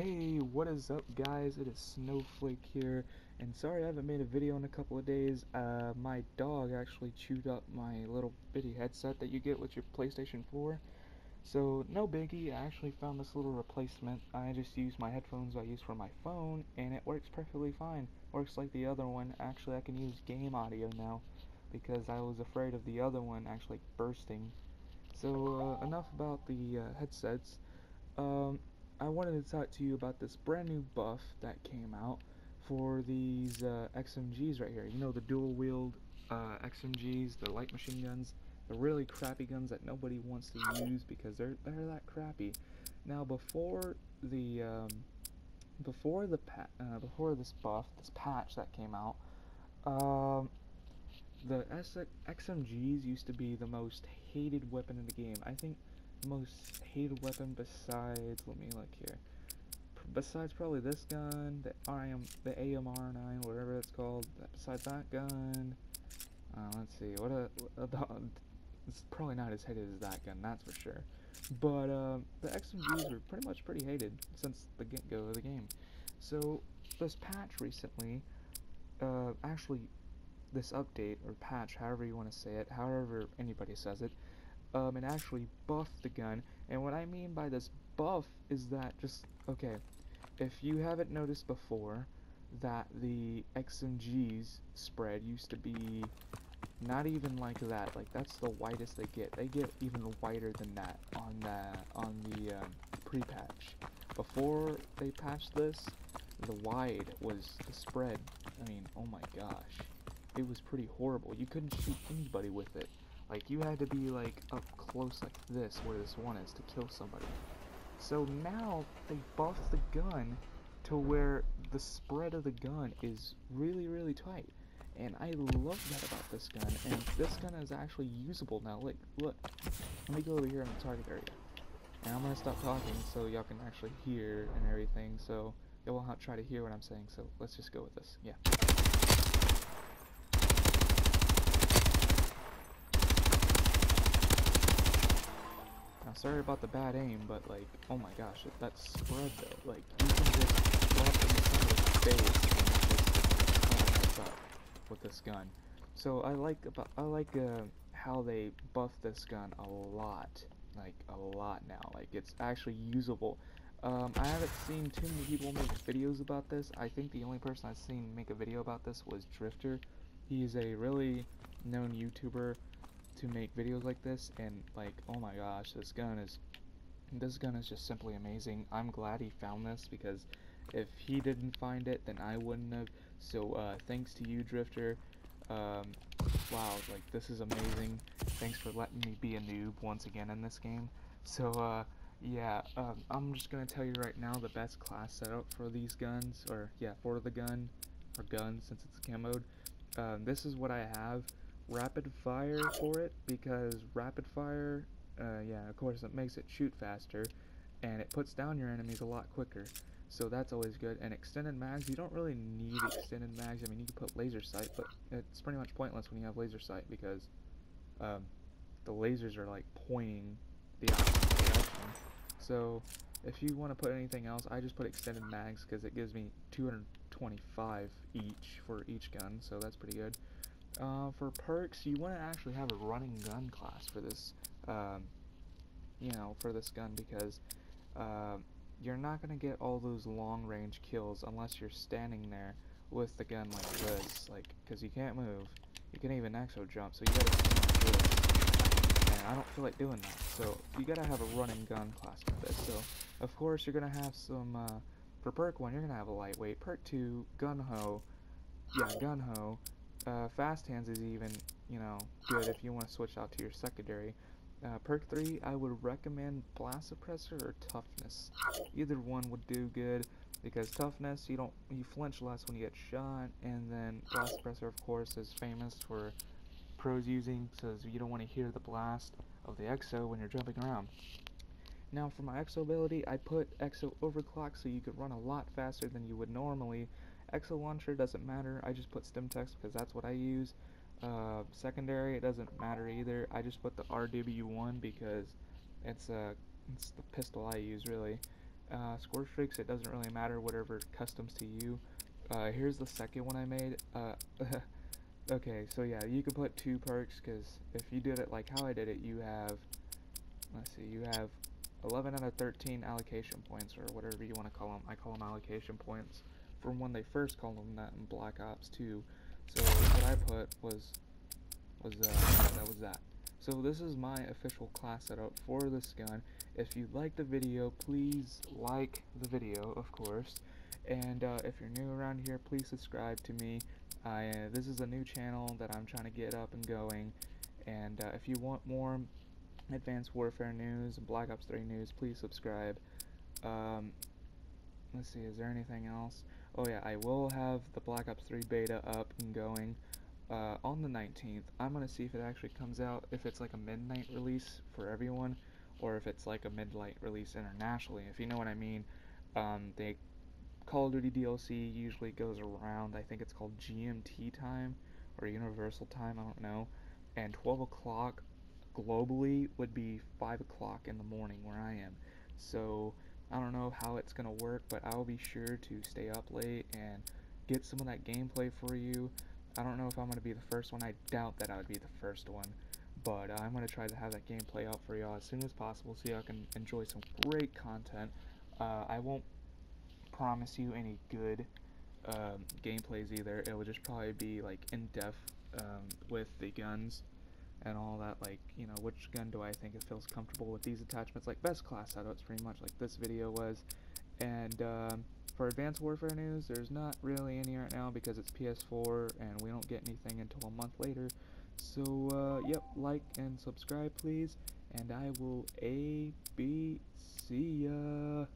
Hey, what is up guys? It is Snowflake here, and sorry I haven't made a video in a couple of days. My dog actually chewed up my little bitty headset that you get with your PlayStation 4. So, no biggie, I actually found this little replacement. I just use my headphones I use for my phone, and it works perfectly fine. Works like the other one. Actually, I can use game audio now, because I was afraid of the other one actually bursting. So, enough about the headsets. Um, I wanted to talk to you about this brand new buff that came out for these XMGs right here. You know, the dual-wield XMGs, the light machine guns, the really crappy guns that nobody wants to use because they're that crappy. Now, before this buff, this patch that came out, um, the XMGs used to be the most hated weapon in the game. I think the most hated weapon besides, let me look here, besides probably this gun, the AMR9, whatever it's called, besides that gun, let's see, it's probably not as hated as that gun, that's for sure. But the XMGs were pretty hated since the get-go of the game. So this patch recently, actually this update or patch, however you want to say it, however anybody says it, it actually buffed the gun. And what I mean by this buff is that okay, if you haven't noticed before that the XMG's spread used to be not even like that, like that's the widest they get even wider than that on the pre-patch. Before they patched this, the wide was the spread. I mean, oh my gosh, it was pretty horrible. You couldn't shoot anybody with it. Like, you had to be like up close like this, where this one is, to kill somebody. So now they buffed the gun to where the spread of the gun is really tight. And I love that about this gun, and this gun is actually usable now. Like, look, let me go over here in the target area. And I'm gonna stop talking so y'all can actually hear and everything, so y'all won't try to hear what I'm saying, so let's just go with this. Yeah. Now, sorry about the bad aim, but like, oh my gosh, that spread though, like, you can just drop in the center of the face and just up with this gun. So I like how they buffed this gun a lot, like a lot now. Like, it's actually usable. I haven't seen too many people make videos about this. I think the only person I've seen make a video about this was Drifter. He is a really known YouTuber to make videos like this, and like, oh my gosh, this gun is just simply amazing. I'm glad he found this, because if he didn't find it, then I wouldn't have. So thanks to you, Drifter. Wow, like, this is amazing. Thanks for letting me be a noob once again in this game. So yeah, I'm just gonna tell you right now the best class setup for these guns, or yeah, for the gun, or guns since it's a chem mode. This is what I have. Rapid fire for it, because rapid fire, yeah, of course it makes it shoot faster, and it puts down your enemies a lot quicker, so that's always good. And extended mags, you don't really need extended mags. I mean, you can put laser sight, but it's pretty much pointless when you have laser sight, because the lasers are like pointing the opposite direction. So if you want to put anything else, I just put extended mags, because it gives me 225 each for each gun, so that's pretty good. For perks, you want to actually have a running gun class for this, you know, for this gun, because you're not going to get all those long-range kills unless you're standing there with the gun like this, like, because you can't move. You can even exo jump, so you gotta stand like this, and I don't feel like doing that, so you gotta have a running gun class for this. So, of course, you're gonna have some, for perk 1, you're gonna have a lightweight. Perk 2, gun-ho. Yeah, gun-ho. Fast hands is even, you know, good if you want to switch out to your secondary. Perk 3, I would recommend blast suppressor or toughness. Either one would do good, because toughness, you flinch less when you get shot, and then blast suppressor, of course, is famous for pros using, so you don't want to hear the blast of the exo when you're jumping around. Now, for my exo ability, I put exo overclock so you could run a lot faster than you would normally. Exo launcher doesn't matter, I just put stim text because that's what I use. Secondary, it doesn't matter either. I just put the RW1 because it's the pistol I use, really. Score streaks, it doesn't really matter, whatever customs to you. Here's the second one I made. Okay, so yeah, you can put 2 perks, because if you did it like how I did it, you have, let's see, you have 11 out of 13 allocation points, or whatever you want to call them. I call them allocation points from when they first called them that in Black Ops 2. So what I put was that was that. So this is my official class setup for this gun. If you like the video, please like the video, of course. And if you're new around here, please subscribe to me. This is a new channel that I'm trying to get up and going. And if you want more Advanced Warfare news and Black Ops 3 news, please subscribe. Let's see, is there anything else? Oh yeah, I will have the Black Ops 3 beta up and going on the 19th. I'm gonna see if it actually comes out, if it's like a midnight release for everyone, or if it's like a midnight release internationally, if you know what I mean. The Call of Duty DLC usually goes around, I think it's called GMT time, or Universal time, I don't know, and 12 o'clock globally would be 5 o'clock in the morning where I am. So I don't know how it's gonna work, but I'll be sure to stay up late and get some of that gameplay for you. I don't know if I'm gonna be the first one. I doubt that I would be the first one, but I'm gonna try to have that gameplay out for y'all as soon as possible so y'all can enjoy some great content. I won't promise you any good gameplays either. It will just probably be like in-depth with the guns and all that, like, you know, which gun do I think it feels comfortable with these attachments, like best class setups, pretty much like this video was. And for Advanced Warfare news, there's not really any right now because it's PS4 and we don't get anything until a month later. So yep, like and subscribe please, and I will see ya.